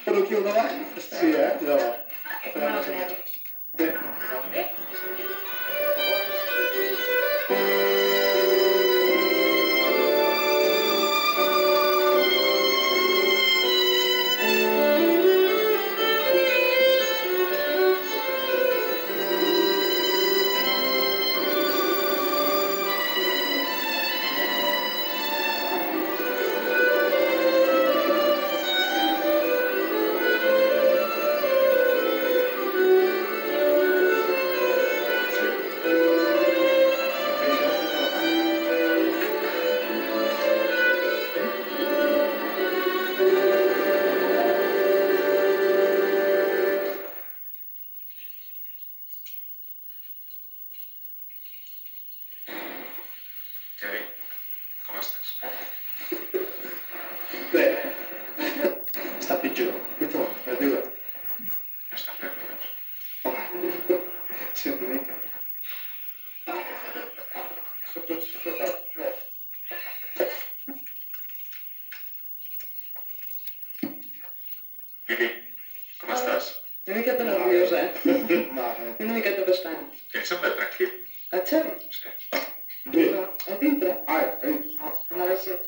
Però aquí al davant? Sí, davant. Bé. Kevin, com estàs? Bé. Està pitjor. Pitjor, arriba. Estàs nerviós? Home, sí, una mica. Vivi, com estàs? Una miqueta nerviosa, Mare. Una miqueta bastant. Que em sembla tranquil. Et sembla? Sí. Bé. A dintre? Ai, No va ser.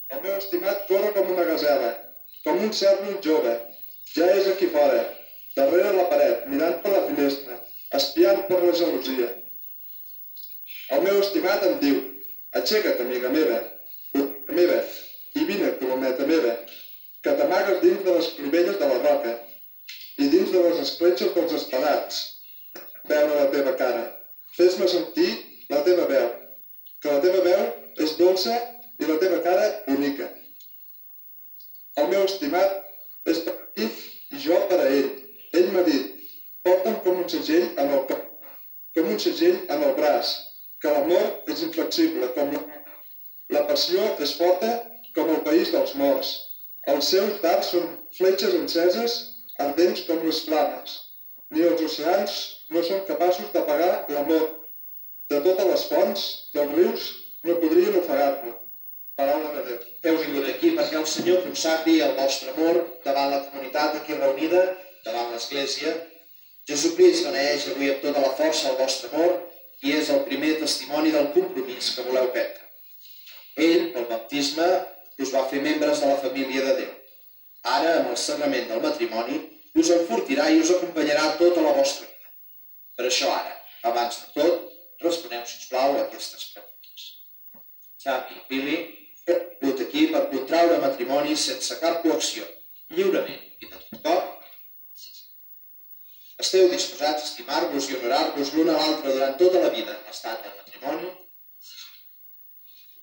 El meu estimat corre com una gasela, com un cèrvol jove. Ja és aquí fora, darrere la paret, mirant per la finestra, espiant per la gelosia. El meu estimat em diu: aixeca't, amiga meva, i vine, colometa meva, que t'amagues dins de les clivelles de la roca i dins de les escletxes dels espadats. Veure la teva cara. Fes-me sentir la teva veu, que la teva veu és dolça i la teva cara bonica. El meu estimat és per mi i jo per a ell. Ell m'ha dit: porta'm com un segell en el cor, com un segell en el braç, que l'amor és inflexible com la passió és forta com el país dels morts. Els seus dards són fletxes enceses, ardents com les flames. Ni els oceans no són capaços d'apagar l'amor. De totes les fonts dels rius no podrien ofegar-lo. Paraula de Déu. Heu vingut aquí perquè el Senyor consagri el vostre amor davant la comunitat aquí reunida, davant l'Església. Jesucrist beneeix avui amb tota la força el vostre amor i és el primer testimoni del compromís que voleu prendre. Ell, pel baptisme, us va fer membres de la família de Déu. Ara, amb el sagrament del matrimoni, us enfortirà i us acompanyarà tota la vostra vida. Per això ara, abans de tot, responeu, sisplau, a aquestes preguntes. Xavi i Pili, heu vingut aquí per contraure matrimoni sense cap coacció, lliurement i de tot cor? Esteu disposats a estimar-vos i honorar-vos l'un a l'altre durant tota la vida en l'estat del matrimoni?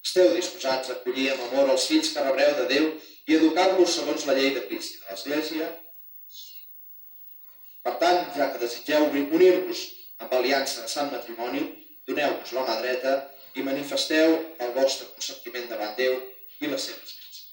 Esteu disposats a acollir amb amor els fills que rebreu de Déu i educar-los segons la llei de Crist i de l'Església? Per tant, ja que desitgeu unir-vos amb aliança de sant matrimoni, doneu-vos la mà dreta i manifesteu el vostre consentiment davant Déu i les seves gràcies.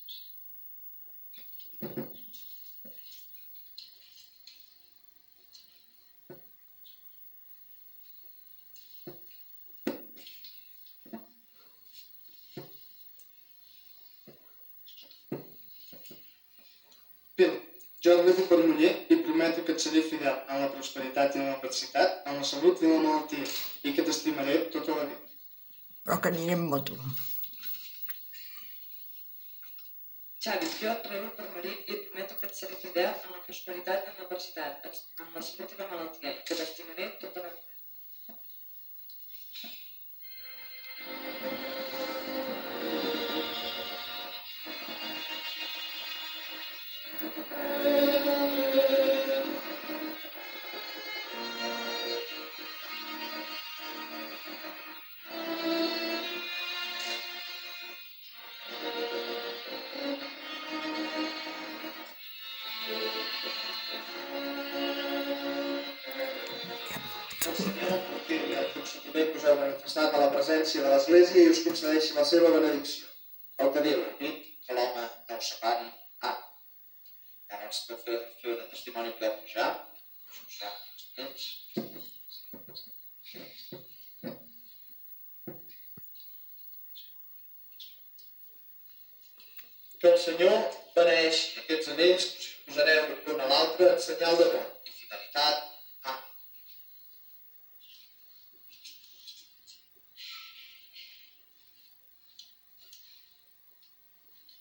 Jo, Ernesto Permuller, i prometo que et seré fidel en la prosperitat i en l'adversitat, en la salut i en la malaltia, i que t'estimaré tota la vida. Però que aniré amb moto. Xavi, jo et rebo per marit i et prometo que et seré fidel en la prosperitat i en l'adversitat, en la salut i la malaltia, i que t'estimaré tota la vida. El Senyor continuï el consentiment que us heu manifestat a la presència de l'Església i us concedeixi la seva benedicció. El que Déu ha dit, que l'home no ho separi. Ara ens pot fer de testimoni que heu pujat. Que el Senyor beneeixi aquests anells que us posareu l'un a l'altre en senyal de bon i fidelitat.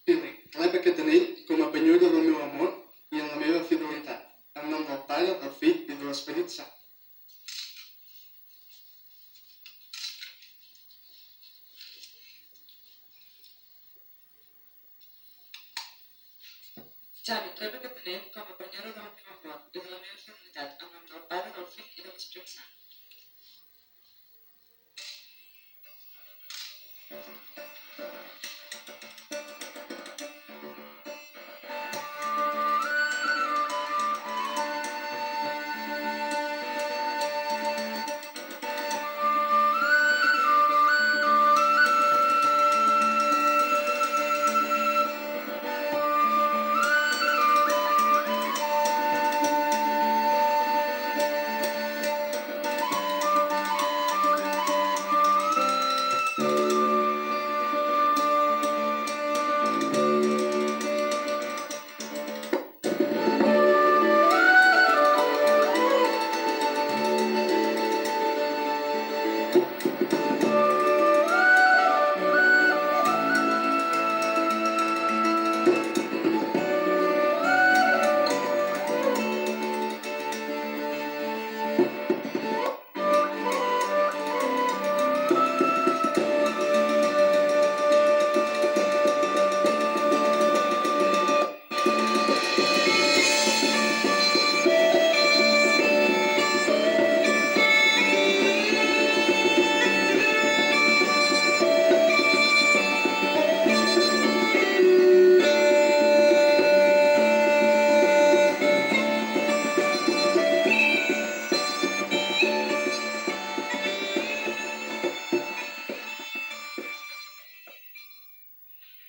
Fili, rep aquest anell com a penyora del meu amor i en la meva fidelitat, en nom del Pare, del Fill i de l'Esperit Sant. Xavi, rep aquest anell com a penyora del meu amor i de la meva fidelitat, en nom del Pare, del Fill i de l'Esperit Sant.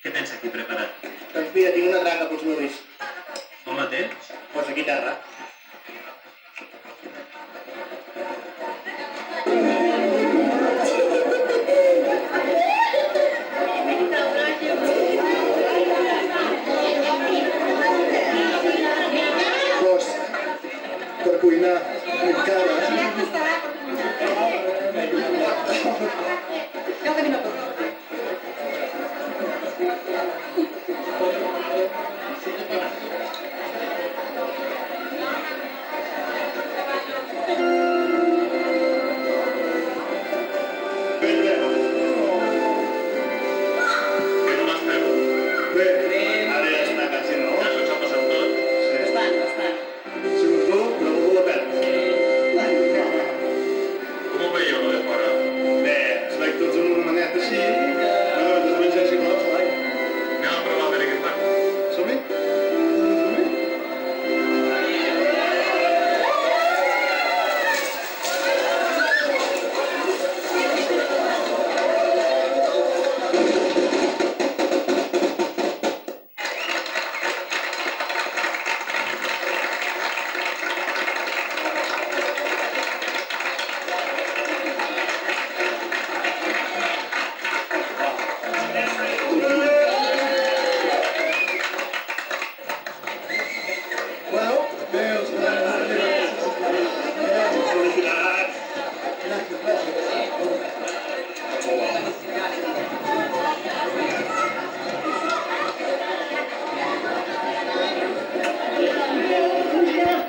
Què tens aquí preparat? Doncs mira, tinc una traca pels nuvis. On la tens? Pues aquí terra. Pues, per cuinar, encara. Heu de vine a Thank you.